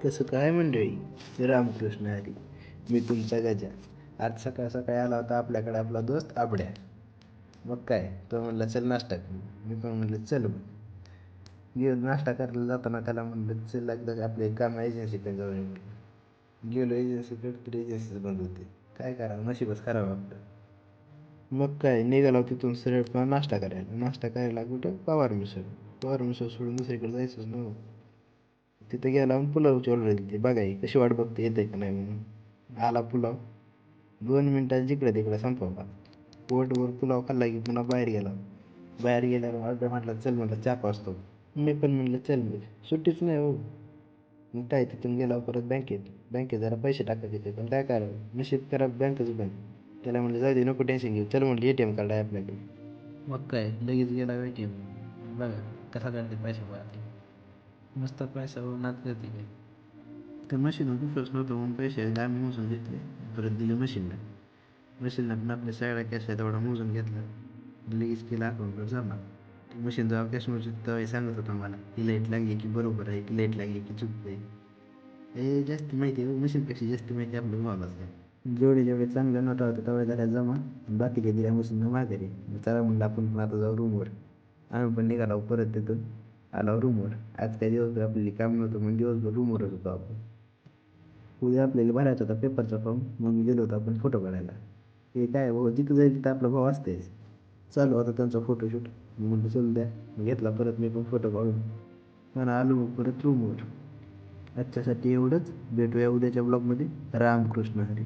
कसं काय मंडळी, रामकृष्ण हरी. मी तुमचा गजा. आज सकाळ सकाळी आला होता आपल्याकडे आपला दोस्त आबड्या. मग काय, तो म्हणला चल नाश्ता करू. मी पण म्हणलं चल मग. गेलो नाश्ता करायला जाताना त्याला म्हणलं चल एकदा आपल्या काम एजन्सीकडे जाऊया. गेलो एजन्सीकडे, तर एजन्सीच बंद होते. काय करावं, नशीबच खराब आपलं. मग काय, निघालो तिथून सरळ पण नाश्ता करायला कुठं, पवार मिसळ सोडून दुसरीकडे जायचंच नव्हतं. तिथे गेला आणि पुलावची ऑर्डर दिली. बघाय कशी वाट बघते येते का नाही म्हणून. आला पुलाव, 2 मिनिटात जिकडे तिकडे संपवला. पोटभर पुलाव खाल्ला की पुन्हा बाहेर गेल्यावर ऑर्डर म्हटलं चल, म्हटलं चहा पाचतो. मी पण म्हणलं चल, सुट्टीच नाही हो. मग काय, तिथून गेला परत बँकेत जरा पैसे टाकायचे पण काय करावं, नशीब खराब, बँकच बंद. त्याला म्हणलं जाऊ दे, नको टेन्शन घेऊ, चल म्हणलं ATM कार्ड आहे आपल्याकडे. मग काय, लगेच गेला ATM. बघा कसा करते पैसे पाहते, मस्त पैसा नात करते काय. तर मशीनवर दुसरंच नव्हतं म्हणून पैसे आम्ही मोजून घेतले, परत दिले मशीनला पण आपल्या सगळ्या कॅश आहे तेवढा मोजून घेतला, लगेच केला अकाउंटवर जमा. मशीन जेव्हा कॅश मोजून तेव्हा सांगत होता मला, ही लाईट लागली की बरोबर आहे, की लाईट लागली की चुकते. हे जास्त माहिती आहे, मशीनपेक्षा जास्त माहिती आपल्या भावालाच आहे. जेवढे चांगले नोटा होते तेवढे झाल्या जमा, बाकीच्या दिल्या मशीननं माघारी. चला म्हणलं आपण पण आता जाऊ रूमवर. आम्ही पण निघालो परत तिथून, आलो रूमवर. आज काही दिवसभर आपल्याला काम नव्हतं म्हणून दिवसभर रूमवरच होतो आपण. उद्या आपल्याला भरायचा होता पेपरचा फॉर्म, म्हणून गेलो होतो आपण फोटो काढायला. हे काय भाऊ, जिथं जाईल तिथं आपला भाऊ असतेच. चालू होता त्यांचा फोटोशूट, म्हणलं चल द्या. घेतला परत मी पण फोटो काढून, पण आलो मग परत रूमवर. आजच्यासाठी एवढंच. भेटूया उद्याच्या ब्लॉगमध्ये. रामकृष्ण हरी.